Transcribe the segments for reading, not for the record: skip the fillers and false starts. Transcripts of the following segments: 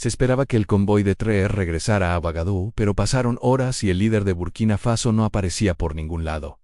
Se esperaba que el convoy de Traoré regresara a Ouagadougou, pero pasaron horas y el líder de Burkina Faso no aparecía por ningún lado.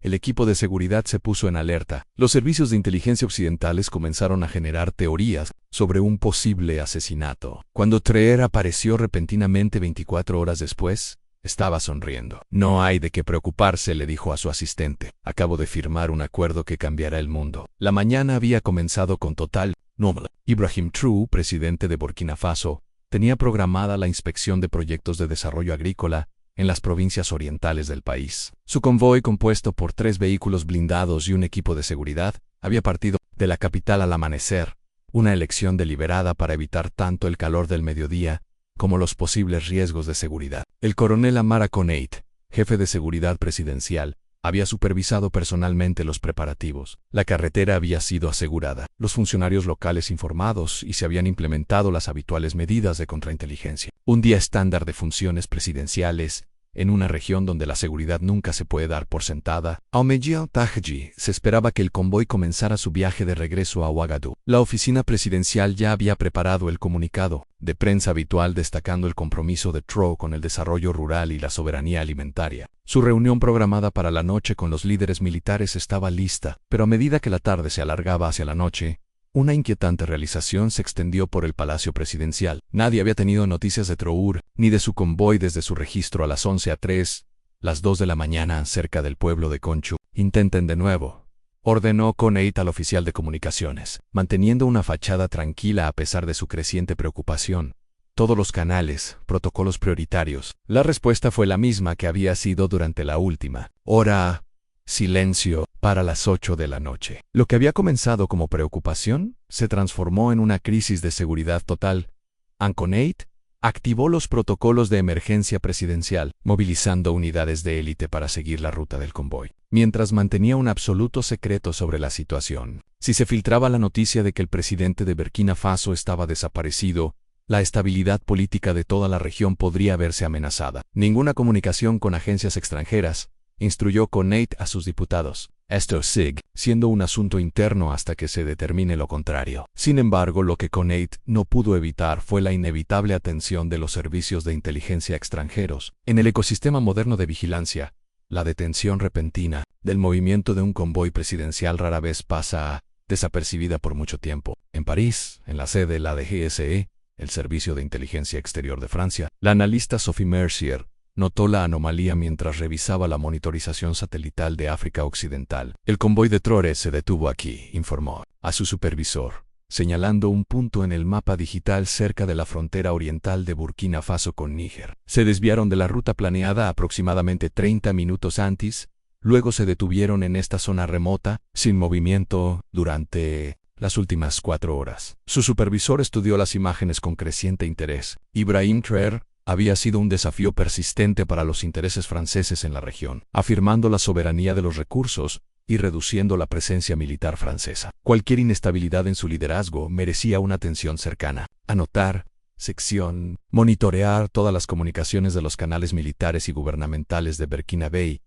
El equipo de seguridad se puso en alerta. Los servicios de inteligencia occidentales comenzaron a generar teorías sobre un posible asesinato. Cuando Traoré apareció repentinamente 24 horas después, estaba sonriendo. No hay de qué preocuparse, le dijo a su asistente. Acabo de firmar un acuerdo que cambiará el mundo. La mañana había comenzado con total normalidad. Ibrahim Traoré, presidente de Burkina Faso, tenía programada la inspección de proyectos de desarrollo agrícola en las provincias orientales del país. Su convoy, compuesto por 3 vehículos blindados y un equipo de seguridad, había partido de la capital al amanecer, una elección deliberada para evitar tanto el calor del mediodía como los posibles riesgos de seguridad. El coronel Amara Konate, jefe de seguridad presidencial, había supervisado personalmente los preparativos. La carretera había sido asegurada, los funcionarios locales informados y se habían implementado las habituales medidas de contrainteligencia. Un día estándar de funciones presidenciales, en una región donde la seguridad nunca se puede dar por sentada. A Omeji Tahji se esperaba que el convoy comenzara su viaje de regreso a Ouagadougou. La oficina presidencial ya había preparado el comunicado de prensa habitual destacando el compromiso de Traoré con el desarrollo rural y la soberanía alimentaria. Su reunión programada para la noche con los líderes militares estaba lista, pero a medida que la tarde se alargaba hacia la noche, una inquietante realización se extendió por el palacio presidencial. Nadie había tenido noticias de Traoré ni de su convoy desde su registro a las 11:03, las 2 de la mañana, cerca del pueblo de Conchu. Intenten de nuevo, ordenó Konate al oficial de comunicaciones, manteniendo una fachada tranquila a pesar de su creciente preocupación. Todos los canales, protocolos prioritarios. La respuesta fue la misma que había sido durante la última hora. Silencio para las 8 de la noche. Lo que había comenzado como preocupación se transformó en una crisis de seguridad total. Konate activó los protocolos de emergencia presidencial, movilizando unidades de élite para seguir la ruta del convoy, mientras mantenía un absoluto secreto sobre la situación. Si se filtraba la noticia de que el presidente de Burkina Faso estaba desaparecido, la estabilidad política de toda la región podría verse amenazada. Ninguna comunicación con agencias extranjeras, instruyó Konate a sus diputados. Esto sigue siendo un asunto interno hasta que se determine lo contrario. Sin embargo, lo que Konate no pudo evitar fue la inevitable atención de los servicios de inteligencia extranjeros. En el ecosistema moderno de vigilancia, la detención repentina del movimiento de un convoy presidencial rara vez pasa desapercibida por mucho tiempo. En París, en la sede de la DGSE, el Servicio de Inteligencia Exterior de Francia, la analista Sophie Mercier notó la anomalía mientras revisaba la monitorización satelital de África Occidental. El convoy de Traoré se detuvo aquí, informó a su supervisor, señalando un punto en el mapa digital cerca de la frontera oriental de Burkina Faso con Níger. Se desviaron de la ruta planeada aproximadamente 30 minutos antes, luego se detuvieron en esta zona remota, sin movimiento, durante las últimas 4 horas. Su supervisor estudió las imágenes con creciente interés. Ibrahim Traoré había sido un desafío persistente para los intereses franceses en la región, afirmando la soberanía de los recursos y reduciendo la presencia militar francesa. Cualquier inestabilidad en su liderazgo merecía una atención cercana. Anotar, sección, monitorear todas las comunicaciones de los canales militares y gubernamentales de Burkina Faso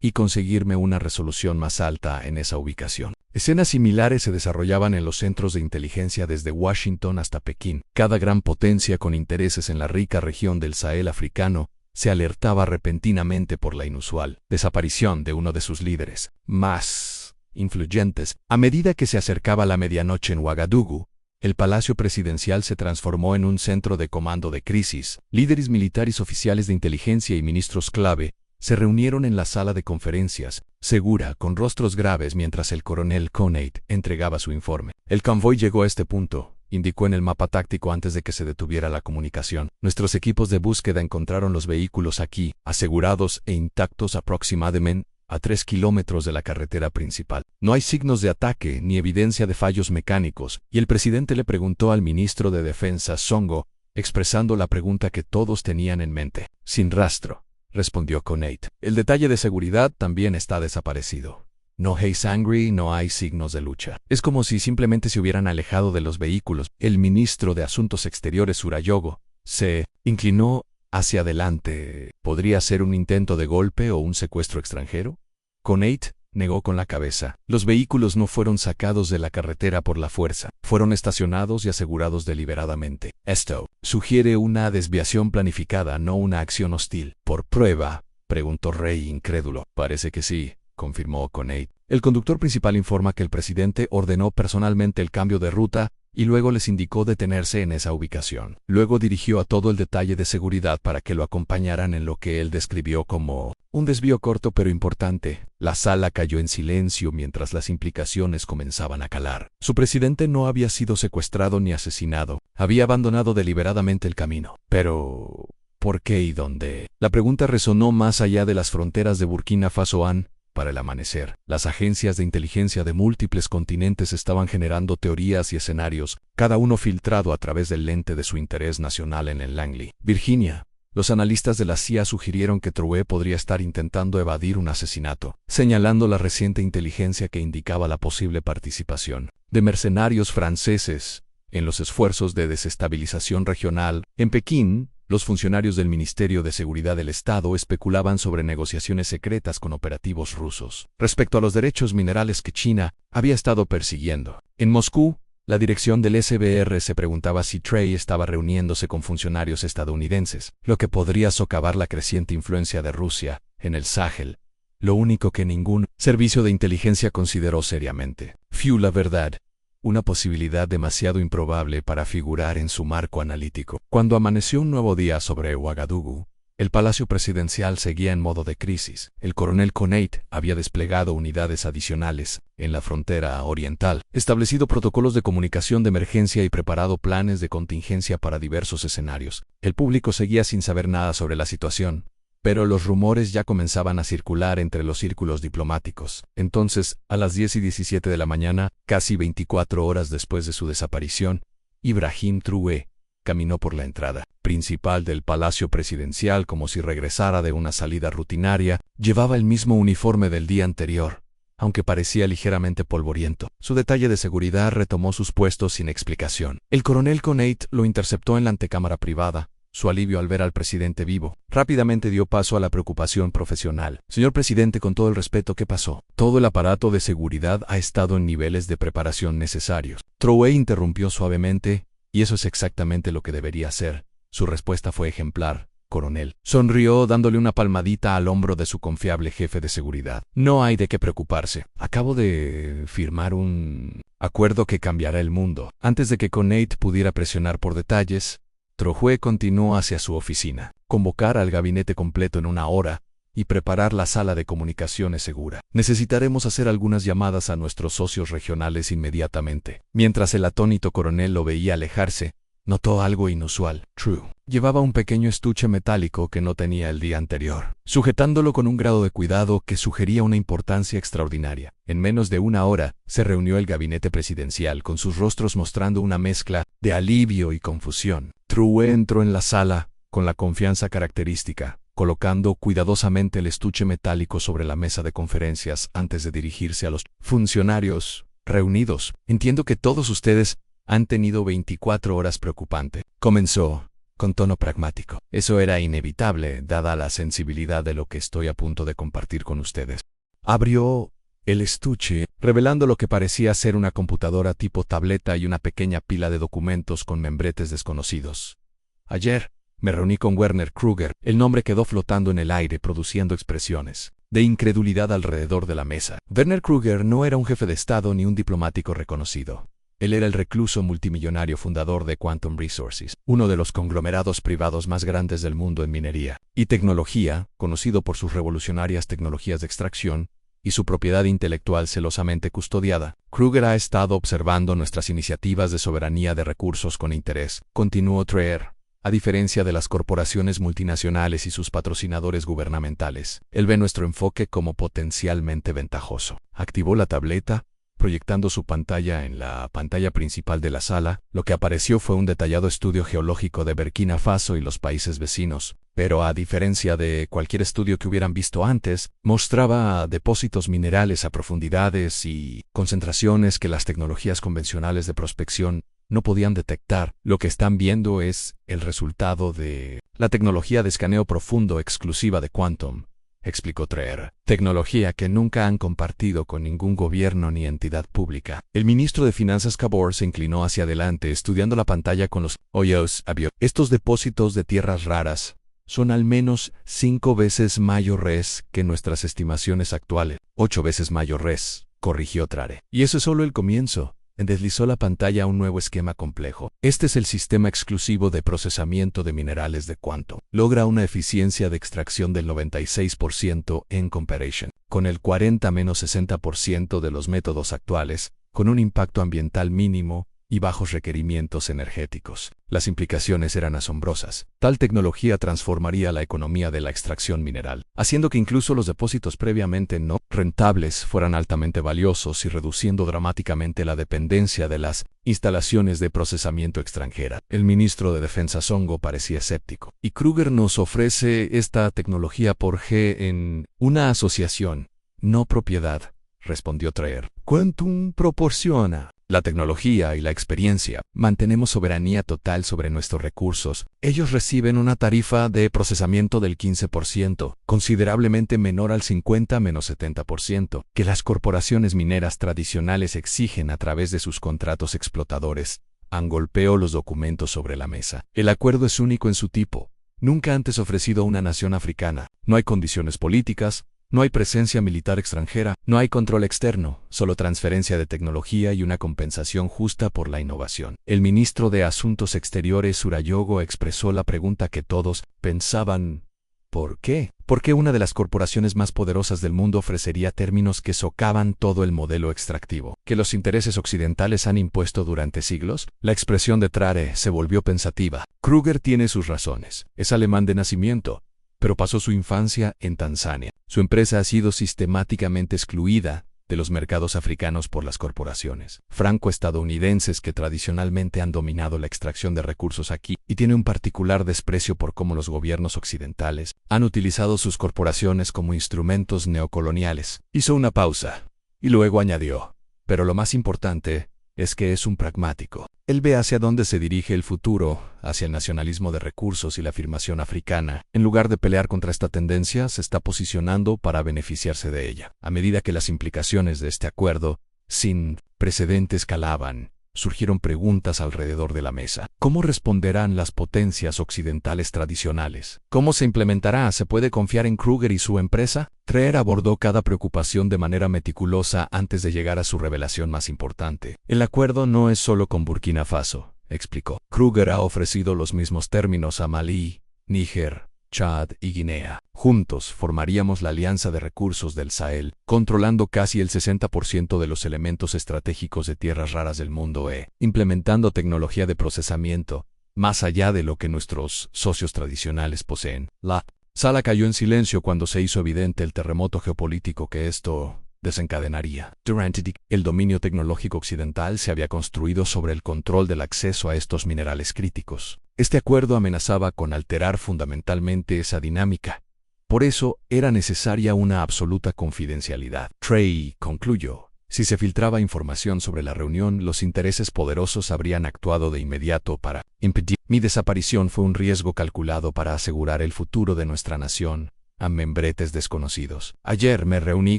y conseguirme una resolución más alta en esa ubicación. Escenas similares se desarrollaban en los centros de inteligencia desde Washington hasta Pekín. Cada gran potencia con intereses en la rica región del Sahel africano se alertaba repentinamente por la inusual desaparición de uno de sus líderes más influyentes. A medida que se acercaba la medianoche en Ouagadougou, el palacio presidencial se transformó en un centro de comando de crisis. Líderes militares, oficiales de inteligencia y ministros clave se reunieron en la sala de conferencias, segura, con rostros graves mientras el coronel Konate entregaba su informe. El convoy llegó a este punto, indicó en el mapa táctico antes de que se detuviera la comunicación. Nuestros equipos de búsqueda encontraron los vehículos aquí, asegurados e intactos aproximadamente a 3 kilómetros de la carretera principal. No hay signos de ataque ni evidencia de fallos mecánicos, y el presidente le preguntó al ministro de Defensa Songo, expresando la pregunta que todos tenían en mente. Sin rastro, respondió Konate. El detalle de seguridad también está desaparecido. No hay sangre, no hay signos de lucha. Es como si simplemente se hubieran alejado de los vehículos. El ministro de Asuntos Exteriores, Surayogo, se inclinó hacia adelante. ¿Podría ser un intento de golpe o un secuestro extranjero? Konate negó con la cabeza. Los vehículos no fueron sacados de la carretera por la fuerza. Fueron estacionados y asegurados deliberadamente. Esto sugiere una desviación planificada, no una acción hostil. ¿Por prueba?, preguntó Ray incrédulo. Parece que sí, confirmó Conate. El conductor principal informa que el presidente ordenó personalmente el cambio de ruta y luego les indicó detenerse en esa ubicación. Luego dirigió a todo el detalle de seguridad para que lo acompañaran en lo que él describió como un desvío corto pero importante. La sala cayó en silencio mientras las implicaciones comenzaban a calar. Su presidente no había sido secuestrado ni asesinado. Había abandonado deliberadamente el camino. Pero ¿por qué y dónde? La pregunta resonó más allá de las fronteras de Burkina Faso. Para el amanecer, las agencias de inteligencia de múltiples continentes estaban generando teorías y escenarios, cada uno filtrado a través del lente de su interés nacional en el Langley, Virginia. Los analistas de la CIA sugirieron que Trouet podría estar intentando evadir un asesinato, señalando la reciente inteligencia que indicaba la posible participación de mercenarios franceses en los esfuerzos de desestabilización regional. En Pekín, los funcionarios del Ministerio de Seguridad del Estado especulaban sobre negociaciones secretas con operativos rusos respecto a los derechos minerales que China había estado persiguiendo. En Moscú, la dirección del SBR se preguntaba si Trey estaba reuniéndose con funcionarios estadounidenses, lo que podría socavar la creciente influencia de Rusia en el Sáhel, lo único que ningún servicio de inteligencia consideró seriamente. La verdad, una posibilidad demasiado improbable para figurar en su marco analítico. Cuando amaneció un nuevo día sobre Ouagadougou, el palacio presidencial seguía en modo de crisis. El coronel Conate había desplegado unidades adicionales en la frontera oriental, establecido protocolos de comunicación de emergencia y preparado planes de contingencia para diversos escenarios. El público seguía sin saber nada sobre la situación, pero los rumores ya comenzaban a circular entre los círculos diplomáticos. Entonces, a las 10:17 de la mañana, casi 24 horas después de su desaparición, Ibrahim Trouet caminó por la entrada principal del Palacio Presidencial como si regresara de una salida rutinaria. Llevaba el mismo uniforme del día anterior, aunque parecía ligeramente polvoriento. Su detalle de seguridad retomó sus puestos sin explicación. El coronel Conate lo interceptó en la antecámara privada. Su alivio al ver al presidente vivo rápidamente dio paso a la preocupación profesional. Señor presidente, con todo el respeto, ¿qué pasó? Todo el aparato de seguridad ha estado en niveles de preparación necesarios. Trouet interrumpió suavemente, y eso es exactamente lo que debería hacer. Su respuesta fue ejemplar, coronel. Sonrió dándole una palmadita al hombro de su confiable jefe de seguridad. No hay de qué preocuparse. Acabo de firmar un acuerdo que cambiará el mundo. Antes de que Conate pudiera presionar por detalles, Trouet continuó hacia su oficina. Convocar al gabinete completo en 1 hora y preparar la sala de comunicaciones segura. Necesitaremos hacer algunas llamadas a nuestros socios regionales inmediatamente. Mientras el atónito coronel lo veía alejarse, notó algo inusual. True llevaba un pequeño estuche metálico que no tenía el día anterior, sujetándolo con un grado de cuidado que sugería una importancia extraordinaria. En menos de 1 hora, se reunió el gabinete presidencial con sus rostros mostrando una mezcla de alivio y confusión. Trouet entró en la sala con la confianza característica, colocando cuidadosamente el estuche metálico sobre la mesa de conferencias antes de dirigirse a los funcionarios reunidos. Entiendo que todos ustedes han tenido 24 horas preocupante. Comenzó con tono pragmático. Eso era inevitable, dada la sensibilidad de lo que estoy a punto de compartir con ustedes. Abrió el estuche, revelando lo que parecía ser una computadora tipo tableta y una pequeña pila de documentos con membretes desconocidos. Ayer me reuní con Werner Kruger. El nombre quedó flotando en el aire, produciendo expresiones de incredulidad alrededor de la mesa. Werner Kruger no era un jefe de Estado ni un diplomático reconocido. Él era el recluso multimillonario fundador de Quantum Resources, uno de los conglomerados privados más grandes del mundo en minería y tecnología, conocido por sus revolucionarias tecnologías de extracción y su propiedad intelectual celosamente custodiada. Kruger ha estado observando nuestras iniciativas de soberanía de recursos con interés, continuó Trouet. A diferencia de las corporaciones multinacionales y sus patrocinadores gubernamentales, él ve nuestro enfoque como potencialmente ventajoso. Activó la tableta, proyectando su pantalla en la pantalla principal de la sala. Lo que apareció fue un detallado estudio geológico de Burkina Faso y los países vecinos, pero a diferencia de cualquier estudio que hubieran visto antes, mostraba depósitos minerales a profundidades y concentraciones que las tecnologías convencionales de prospección no podían detectar. Lo que están viendo es el resultado de la tecnología de escaneo profundo exclusiva de Quantum, explicó Treer. Tecnología que nunca han compartido con ningún gobierno ni entidad pública. El ministro de Finanzas Cabor se inclinó hacia adelante estudiando la pantalla con los ojos abiertos. Estos depósitos de tierras raras son al menos 5 veces mayores que nuestras estimaciones actuales. 8 veces mayores, corrigió Treer. Y eso es solo el comienzo. Deslizó la pantalla a un nuevo esquema complejo. Este es el sistema exclusivo de procesamiento de minerales de Quantum. Logra una eficiencia de extracción del 96% en comparación con el 40-60% de los métodos actuales, con un impacto ambiental mínimo y bajos requerimientos energéticos. Las implicaciones eran asombrosas. Tal tecnología transformaría la economía de la extracción mineral, haciendo que incluso los depósitos previamente no rentables fueran altamente valiosos y reduciendo dramáticamente la dependencia de las instalaciones de procesamiento extranjera. El ministro de Defensa Songo parecía escéptico. Y Kruger nos ofrece esta tecnología por G en una asociación, no propiedad, respondió Treer. Quantum proporciona la tecnología y la experiencia. Mantenemos soberanía total sobre nuestros recursos. Ellos reciben una tarifa de procesamiento del 15%, considerablemente menor al 50-70%, que las corporaciones mineras tradicionales exigen a través de sus contratos explotadores. Golpeó los documentos sobre la mesa. El acuerdo es único en su tipo, nunca antes ofrecido a una nación africana. No hay condiciones políticas, no hay presencia militar extranjera, no hay control externo, solo transferencia de tecnología y una compensación justa por la innovación. El ministro de Asuntos Exteriores Surayogo expresó la pregunta que todos pensaban: ¿por qué? ¿Por qué una de las corporaciones más poderosas del mundo ofrecería términos que socavan todo el modelo extractivo que los intereses occidentales han impuesto durante siglos? La expresión de Treer se volvió pensativa. Kruger tiene sus razones. Es alemán de nacimiento, pero pasó su infancia en Tanzania. Su empresa ha sido sistemáticamente excluida de los mercados africanos por las corporaciones franco-estadounidenses que tradicionalmente han dominado la extracción de recursos aquí, y tiene un particular desprecio por cómo los gobiernos occidentales han utilizado sus corporaciones como instrumentos neocoloniales. Hizo una pausa y luego añadió: pero lo más importante es que es un pragmático. Él ve hacia dónde se dirige el futuro, hacia el nacionalismo de recursos y la afirmación africana. En lugar de pelear contra esta tendencia, se está posicionando para beneficiarse de ella. A medida que las implicaciones de este acuerdo, sin precedentes, calaban, surgieron preguntas alrededor de la mesa. ¿Cómo responderán las potencias occidentales tradicionales? ¿Cómo se implementará? ¿Se puede confiar en Kruger y su empresa? Treer abordó cada preocupación de manera meticulosa antes de llegar a su revelación más importante. El acuerdo no es solo con Burkina Faso, explicó. Kruger ha ofrecido los mismos términos a Malí, Níger, Chad y Guinea. Juntos formaríamos la Alianza de Recursos del Sahel, controlando casi el 60% de los elementos estratégicos de tierras raras del mundo implementando tecnología de procesamiento, más allá de lo que nuestros socios tradicionales poseen. La sala cayó en silencio cuando se hizo evidente el terremoto geopolítico que esto desencadenaría. Durante el dominio tecnológico occidental se había construido sobre el control del acceso a estos minerales críticos. Este acuerdo amenazaba con alterar fundamentalmente esa dinámica. Por eso era necesaria una absoluta confidencialidad. Treer concluyó: si se filtraba información sobre la reunión, los intereses poderosos habrían actuado de inmediato para impedir. Mi desaparición fue un riesgo calculado para asegurar el futuro de nuestra nación a membretes desconocidos. Ayer me reuní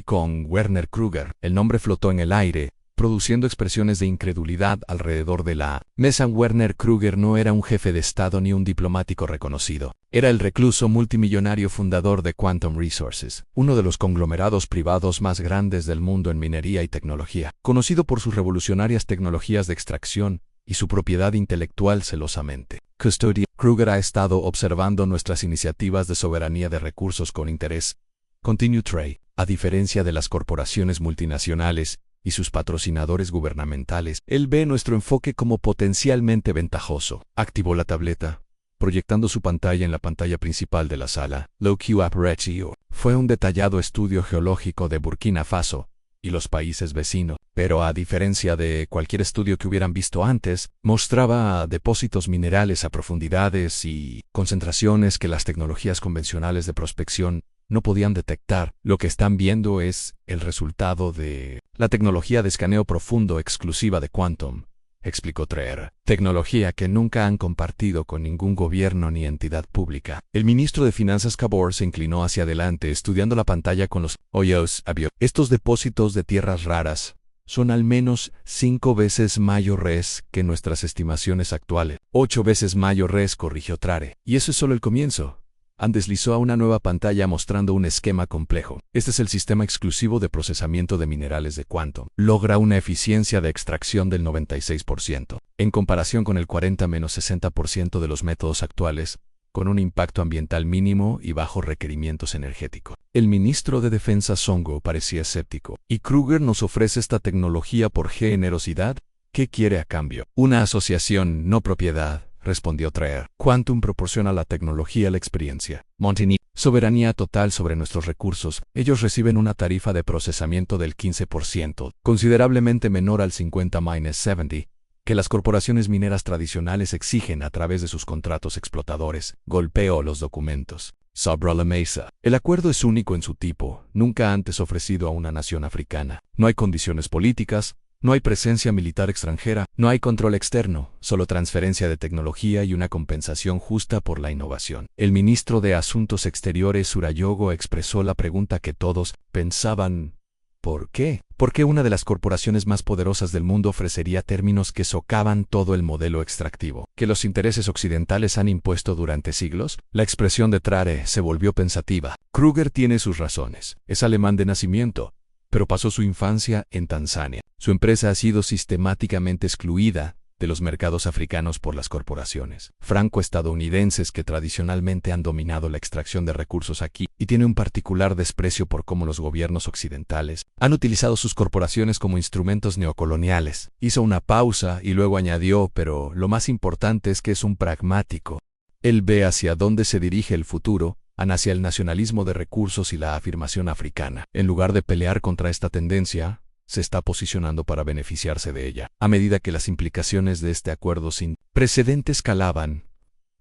con Werner Kruger. El nombre flotó en el aire, produciendo expresiones de incredulidad alrededor de la mesa. Werner Kruger no era un jefe de Estado ni un diplomático reconocido. Era el recluso multimillonario fundador de Quantum Resources, uno de los conglomerados privados más grandes del mundo en minería y tecnología, conocido por sus revolucionarias tecnologías de extracción y su propiedad intelectual celosamente custodiada. Kruger ha estado observando nuestras iniciativas de soberanía de recursos con interés. Continuó Treer. A diferencia de las corporaciones multinacionales y sus patrocinadores gubernamentales, él ve nuestro enfoque como potencialmente ventajoso. Activó la tableta, proyectando su pantalla en la pantalla principal de la sala. Lo que apareció fue un detallado estudio geológico de Burkina Faso y los países vecinos, pero a diferencia de cualquier estudio que hubieran visto antes, mostraba depósitos minerales a profundidades y concentraciones que las tecnologías convencionales de prospección no podían detectar. Lo que están viendo es el resultado de la tecnología de escaneo profundo exclusiva de Quantum, explicó Treer. Tecnología que nunca han compartido con ningún gobierno ni entidad pública. El ministro de Finanzas Cabor se inclinó hacia adelante estudiando la pantalla con los ojos abiertos. Estos depósitos de tierras raras son al menos 5 veces mayores que nuestras estimaciones actuales. 8 veces mayores, corrigió Treer. Y eso es solo el comienzo. Deslizó a una nueva pantalla mostrando un esquema complejo. Este es el sistema exclusivo de procesamiento de minerales de Quantum. Logra una eficiencia de extracción del 96%, en comparación con el 40-60% de los métodos actuales, con un impacto ambiental mínimo y bajos requerimientos energéticos. El ministro de Defensa Songo parecía escéptico. ¿Y Kruger nos ofrece esta tecnología por generosidad? ¿Qué quiere a cambio? Una asociación, no propiedad, respondió Treer. Quantum proporciona la tecnología y la experiencia. Montigny, soberanía total sobre nuestros recursos. Ellos reciben una tarifa de procesamiento del 15%, considerablemente menor al 50-70%, que las corporaciones mineras tradicionales exigen a través de sus contratos explotadores. Golpeó los documentos. Sobre la mesa. El acuerdo es único en su tipo, nunca antes ofrecido a una nación africana. No hay condiciones políticas, no hay presencia militar extranjera, no hay control externo, solo transferencia de tecnología y una compensación justa por la innovación. El ministro de Asuntos Exteriores Surayogo expresó la pregunta que todos pensaban: ¿por qué? ¿Por qué una de las corporaciones más poderosas del mundo ofrecería términos que socavan todo el modelo extractivo que los intereses occidentales han impuesto durante siglos? La expresión de Treer se volvió pensativa. Kruger tiene sus razones. Es alemán de nacimiento, pero pasó su infancia en Tanzania. Su empresa ha sido sistemáticamente excluida de los mercados africanos por las corporaciones franco-estadounidenses que tradicionalmente han dominado la extracción de recursos aquí, y tiene un particular desprecio por cómo los gobiernos occidentales han utilizado sus corporaciones como instrumentos neocoloniales. Hizo una pausa y luego añadió: pero lo más importante es que es un pragmático. Él ve hacia dónde se dirige el futuro, hacia el nacionalismo de recursos y la afirmación africana. En lugar de pelear contra esta tendencia, se está posicionando para beneficiarse de ella. A medida que las implicaciones de este acuerdo sin precedentes calaban,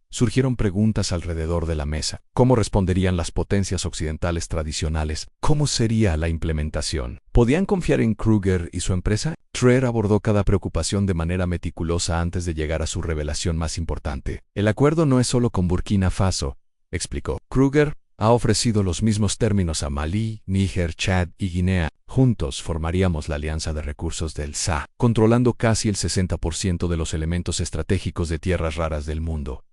surgieron preguntas alrededor de la mesa. ¿Cómo responderían las potencias occidentales tradicionales? ¿Cómo sería la implementación? ¿Podían confiar en Kruger y su empresa? Treer abordó cada preocupación de manera meticulosa antes de llegar a su revelación más importante. El acuerdo no es solo con Burkina Faso, explicó. Kruger ha ofrecido los mismos términos a Malí, Níger, Chad y Guinea. Juntos formaríamos la Alianza de Recursos del SA, controlando casi el 60% de los elementos estratégicos de tierras raras del mundo,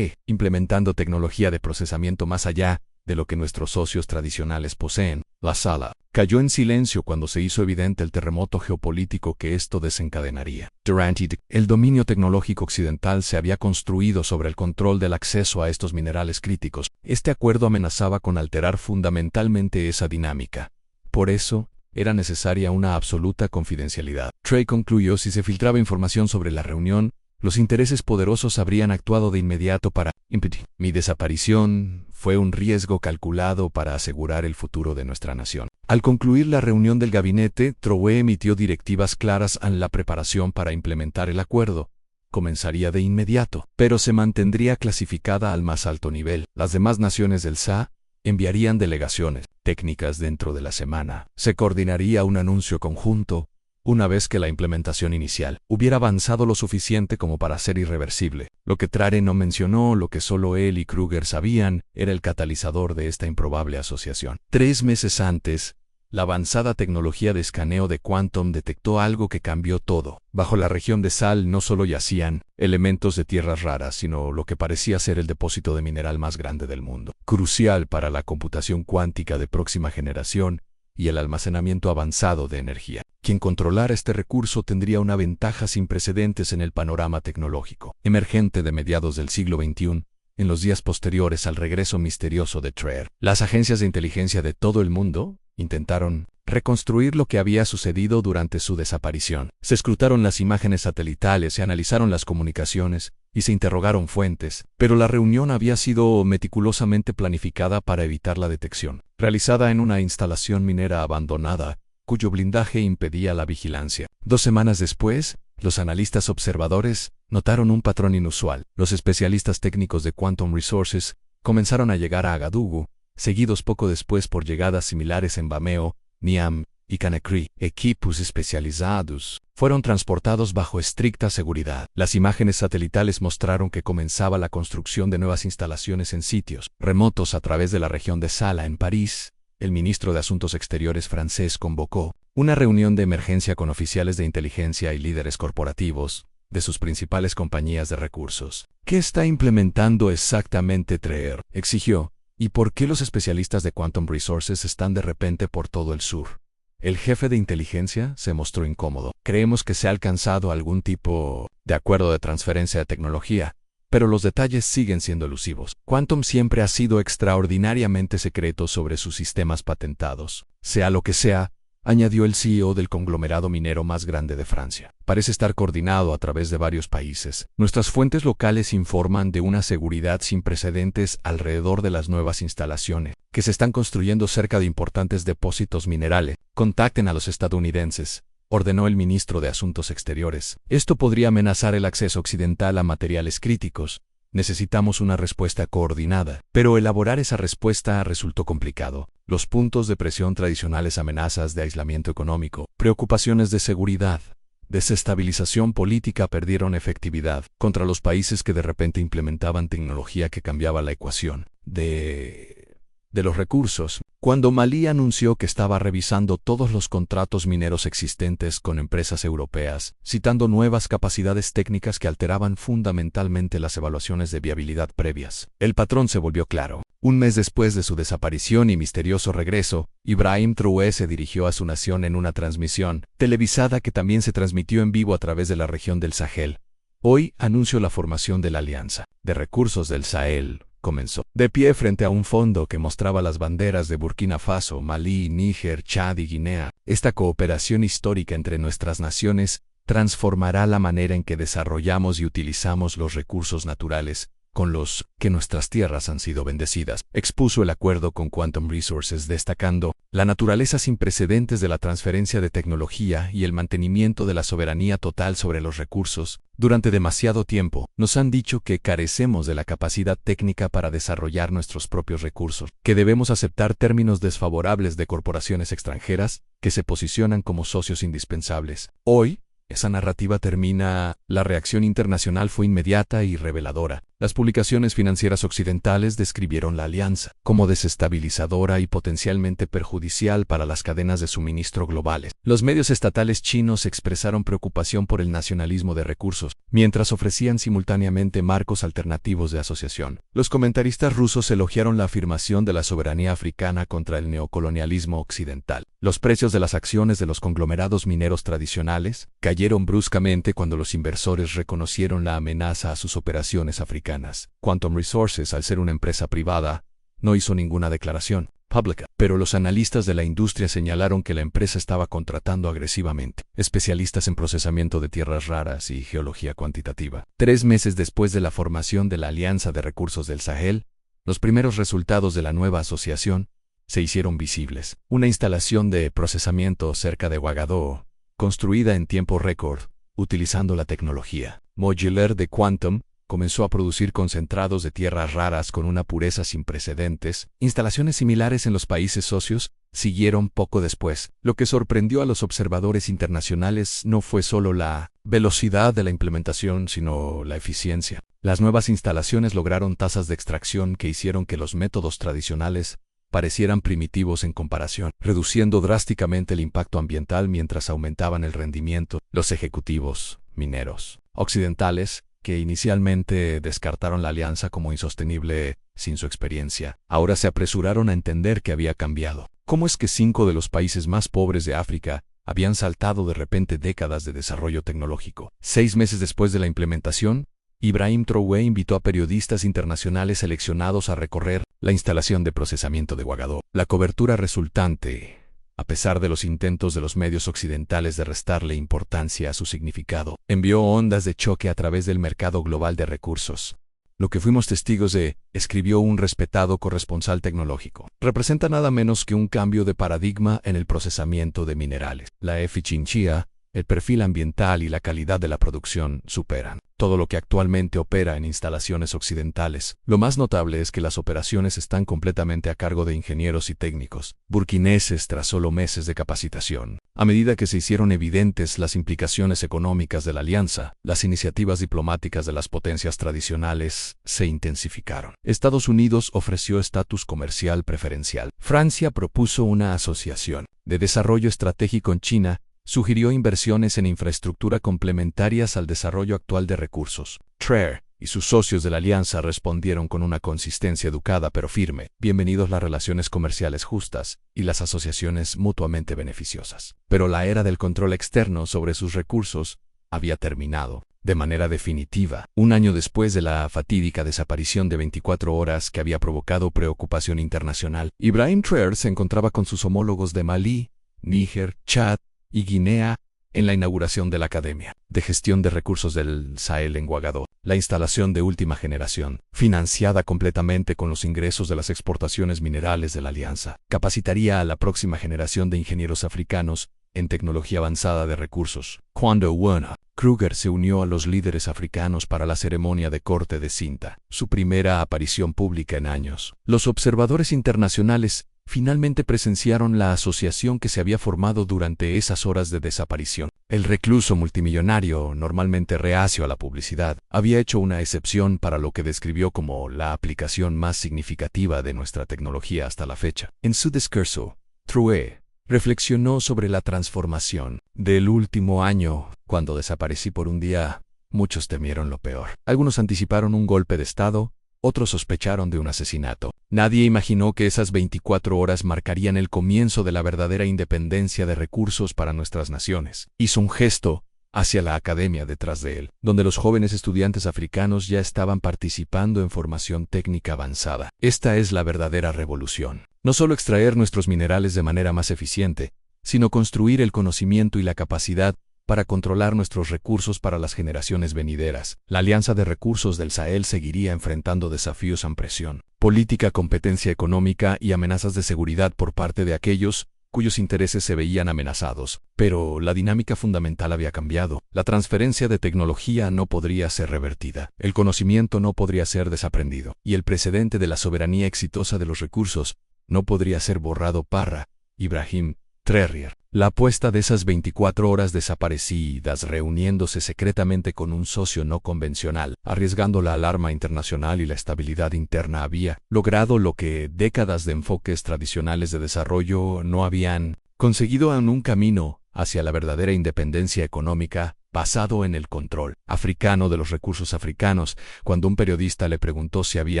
implementando tecnología de procesamiento más allá de lo que nuestros socios tradicionales poseen. La sala cayó en silencio cuando se hizo evidente el terremoto geopolítico que esto desencadenaría. Durante el dominio tecnológico occidental se había construido sobre el control del acceso a estos minerales críticos. Este acuerdo amenazaba con alterar fundamentalmente esa dinámica. Por eso, era necesaria una absoluta confidencialidad. Treer concluyó: si se filtraba información sobre la reunión, los intereses poderosos habrían actuado de inmediato para impedir. Mi desaparición fue un riesgo calculado para asegurar el futuro de nuestra nación. Al concluir la reunión del gabinete, Treer emitió directivas claras en la preparación para implementar el acuerdo. Comenzaría de inmediato, pero se mantendría clasificada al más alto nivel. Las demás naciones del SA enviarían delegaciones técnicas dentro de la semana. Se coordinaría un anuncio conjunto una vez que la implementación inicial hubiera avanzado lo suficiente como para ser irreversible. Lo que Treer no mencionó, lo que solo él y Kruger sabían, era el catalizador de esta improbable asociación. 3 meses antes, la avanzada tecnología de escaneo de Quantum detectó algo que cambió todo. Bajo la región de Sal no solo yacían elementos de tierras raras, sino lo que parecía ser el depósito de mineral más grande del mundo, crucial para la computación cuántica de próxima generación y el almacenamiento avanzado de energía. Quien controlara este recurso tendría una ventaja sin precedentes en el panorama tecnológico, emergente de mediados del siglo XXI, en los días posteriores al regreso misterioso de Treer. Las agencias de inteligencia de todo el mundo intentaron reconstruir lo que había sucedido durante su desaparición. Se escrutaron las imágenes satelitales, se analizaron las comunicaciones y se interrogaron fuentes, pero la reunión había sido meticulosamente planificada para evitar la detección, realizada en una instalación minera abandonada, cuyo blindaje impedía la vigilancia. 2 semanas después, los analistas observadores notaron un patrón inusual. Los especialistas técnicos de Quantum Resources comenzaron a llegar a Agadugu, seguidos poco después por llegadas similares en Bameo, Niam y Conakry, equipos especializados, fueron transportados bajo estricta seguridad. Las imágenes satelitales mostraron que comenzaba la construcción de nuevas instalaciones en sitios remotos a través de la región de Sala en París. El ministro de Asuntos Exteriores francés convocó una reunión de emergencia con oficiales de inteligencia y líderes corporativos de sus principales compañías de recursos. ¿Qué está implementando exactamente TREER?, exigió. ¿Y por qué los especialistas de Quantum Resources están de repente por todo el sur? El jefe de inteligencia se mostró incómodo. Creemos que se ha alcanzado algún tipo de acuerdo de transferencia de tecnología, pero los detalles siguen siendo elusivos. Quantum siempre ha sido extraordinariamente secreto sobre sus sistemas patentados. Sea lo que sea, añadió el CEO del conglomerado minero más grande de Francia. Parece estar coordinado a través de varios países. Nuestras fuentes locales informan de una seguridad sin precedentes alrededor de las nuevas instalaciones que se están construyendo cerca de importantes depósitos minerales. Contacten a los estadounidenses, ordenó el ministro de Asuntos Exteriores. Esto podría amenazar el acceso occidental a materiales críticos. Necesitamos una respuesta coordinada. Pero elaborar esa respuesta resultó complicado. Los puntos de presión tradicionales, amenazas de aislamiento económico, preocupaciones de seguridad, desestabilización política perdieron efectividad contra los países que de repente implementaban tecnología que cambiaba la ecuación de los recursos. Cuando Malí anunció que estaba revisando todos los contratos mineros existentes con empresas europeas, citando nuevas capacidades técnicas que alteraban fundamentalmente las evaluaciones de viabilidad previas, el patrón se volvió claro. Un mes después de su desaparición y misterioso regreso, Ibrahim Traoré se dirigió a su nación en una transmisión televisada que también se transmitió en vivo a través de la región del Sahel. Hoy anuncio la formación de la Alianza de Recursos del Sahel. Comenzó de pie frente a un fondo que mostraba las banderas de Burkina Faso, Malí, Níger, Chad y Guinea. Esta cooperación histórica entre nuestras naciones transformará la manera en que desarrollamos y utilizamos los recursos naturales con los que nuestras tierras han sido bendecidas. Expuso el acuerdo con Quantum Resources, destacando la naturaleza sin precedentes de la transferencia de tecnología y el mantenimiento de la soberanía total sobre los recursos. Durante demasiado tiempo, nos han dicho que carecemos de la capacidad técnica para desarrollar nuestros propios recursos, que debemos aceptar términos desfavorables de corporaciones extranjeras que se posicionan como socios indispensables. Hoy, esa narrativa termina. La reacción internacional fue inmediata y reveladora. Las publicaciones financieras occidentales describieron la alianza como desestabilizadora y potencialmente perjudicial para las cadenas de suministro globales. Los medios estatales chinos expresaron preocupación por el nacionalismo de recursos, mientras ofrecían simultáneamente marcos alternativos de asociación. Los comentaristas rusos elogiaron la afirmación de la soberanía africana contra el neocolonialismo occidental. Los precios de las acciones de los conglomerados mineros tradicionales cayeron bruscamente cuando los inversores reconocieron la amenaza a sus operaciones africanas. Quantum Resources, al ser una empresa privada, no hizo ninguna declaración pública, pero los analistas de la industria señalaron que la empresa estaba contratando agresivamente especialistas en procesamiento de tierras raras y geología cuantitativa. 3 meses después de la formación de la Alianza de Recursos del Sahel, los primeros resultados de la nueva asociación se hicieron visibles. Una instalación de procesamiento cerca de Ouagadougou, construida en tiempo récord, utilizando la tecnología modular de Quantum, comenzó a producir concentrados de tierras raras con una pureza sin precedentes. Instalaciones similares en los países socios siguieron poco después. Lo que sorprendió a los observadores internacionales no fue solo la velocidad de la implementación, sino la eficiencia. Las nuevas instalaciones lograron tasas de extracción que hicieron que los métodos tradicionales parecieran primitivos en comparación, reduciendo drásticamente el impacto ambiental mientras aumentaban el rendimiento. Los ejecutivos mineros occidentales, que inicialmente descartaron la alianza como insostenible sin su experiencia, ahora se apresuraron a entender que había cambiado. ¿Cómo es que 5 de los países más pobres de África habían saltado de repente décadas de desarrollo tecnológico? 6 meses después de la implementación, Ibrahim Traoré invitó a periodistas internacionales seleccionados a recorrer la instalación de procesamiento de Ouagadougou. La cobertura resultante, a pesar de los intentos de los medios occidentales de restarle importancia a su significado, envió ondas de choque a través del mercado global de recursos. Lo que fuimos testigos de, escribió un respetado corresponsal tecnológico, representa nada menos que un cambio de paradigma en el procesamiento de minerales. La eficiencia, el perfil ambiental y la calidad de la producción superan todo lo que actualmente opera en instalaciones occidentales. Lo más notable es que las operaciones están completamente a cargo de ingenieros y técnicos burkineses tras solo meses de capacitación. A medida que se hicieron evidentes las implicaciones económicas de la alianza, las iniciativas diplomáticas de las potencias tradicionales se intensificaron. Estados Unidos ofreció estatus comercial preferencial. Francia propuso una asociación de desarrollo estratégico en China, sugirió inversiones en infraestructura complementarias al desarrollo actual de recursos. Traer y sus socios de la alianza respondieron con una consistencia educada pero firme. Bienvenidos las relaciones comerciales justas y las asociaciones mutuamente beneficiosas. Pero la era del control externo sobre sus recursos había terminado de manera definitiva, un año después de la fatídica desaparición de 24 horas que había provocado preocupación internacional. Ibrahim Traore se encontraba con sus homólogos de Malí, Níger, Chad y Guinea en la inauguración de la Academia de Gestión de Recursos del Sahel en Ouagadougou, la instalación de última generación, financiada completamente con los ingresos de las exportaciones minerales de la Alianza, capacitaría a la próxima generación de ingenieros africanos en tecnología avanzada de recursos. Cuando Werner Kruger se unió a los líderes africanos para la ceremonia de corte de cinta, su primera aparición pública en años, los observadores internacionales finalmente presenciaron la asociación que se había formado durante esas horas de desaparición. El recluso multimillonario, normalmente reacio a la publicidad, había hecho una excepción para lo que describió como la aplicación más significativa de nuestra tecnología hasta la fecha. En su discurso, Traore reflexionó sobre la transformación del último año. Cuando desaparecí por un día, muchos temieron lo peor. Algunos anticiparon un golpe de Estado, otros sospecharon de un asesinato. Nadie imaginó que esas 24 horas marcarían el comienzo de la verdadera independencia de recursos para nuestras naciones. Hizo un gesto hacia la academia detrás de él, donde los jóvenes estudiantes africanos ya estaban participando en formación técnica avanzada. Esta es la verdadera revolución. No solo extraer nuestros minerales de manera más eficiente, sino construir el conocimiento y la capacidad para controlar nuestros recursos para las generaciones venideras. La Alianza de Recursos del Sahel seguiría enfrentando desafíos en presión política, competencia económica y amenazas de seguridad por parte de aquellos cuyos intereses se veían amenazados. Pero la dinámica fundamental había cambiado. La transferencia de tecnología no podría ser revertida. El conocimiento no podría ser desaprendido. Y el precedente de la soberanía exitosa de los recursos no podría ser borrado para Ibrahim Traore. La apuesta de esas 24 horas desaparecidas reuniéndose secretamente con un socio no convencional, arriesgando la alarma internacional y la estabilidad interna, había logrado lo que décadas de enfoques tradicionales de desarrollo no habían conseguido, en un camino hacia la verdadera independencia económica basado en el control africano de los recursos africanos. Cuando un periodista le preguntó si había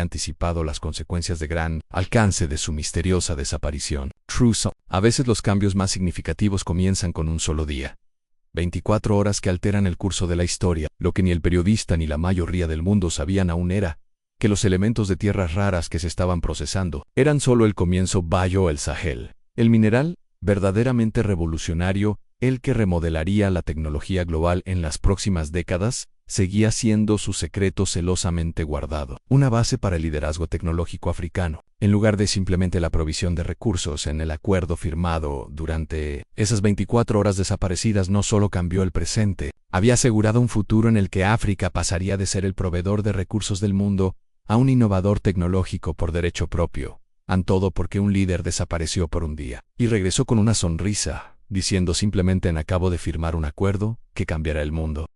anticipado las consecuencias de gran alcance de su misteriosa desaparición, Traore: a veces los cambios más significativos comienzan con un solo día. 24 horas que alteran el curso de la historia. Lo que ni el periodista ni la mayoría del mundo sabían aún era que los elementos de tierras raras que se estaban procesando eran solo el comienzo. Bayo el Sahel, el mineral verdaderamente revolucionario, el que remodelaría la tecnología global en las próximas décadas, seguía siendo su secreto celosamente guardado. Una base para el liderazgo tecnológico africano, en lugar de simplemente la provisión de recursos. En el acuerdo firmado durante esas 24 horas desaparecidas no solo cambió el presente, había asegurado un futuro en el que África pasaría de ser el proveedor de recursos del mundo a un innovador tecnológico por derecho propio. Todo porque un líder desapareció por un día y regresó con una sonrisa, diciendo simplemente: acabo de firmar un acuerdo que cambiará el mundo.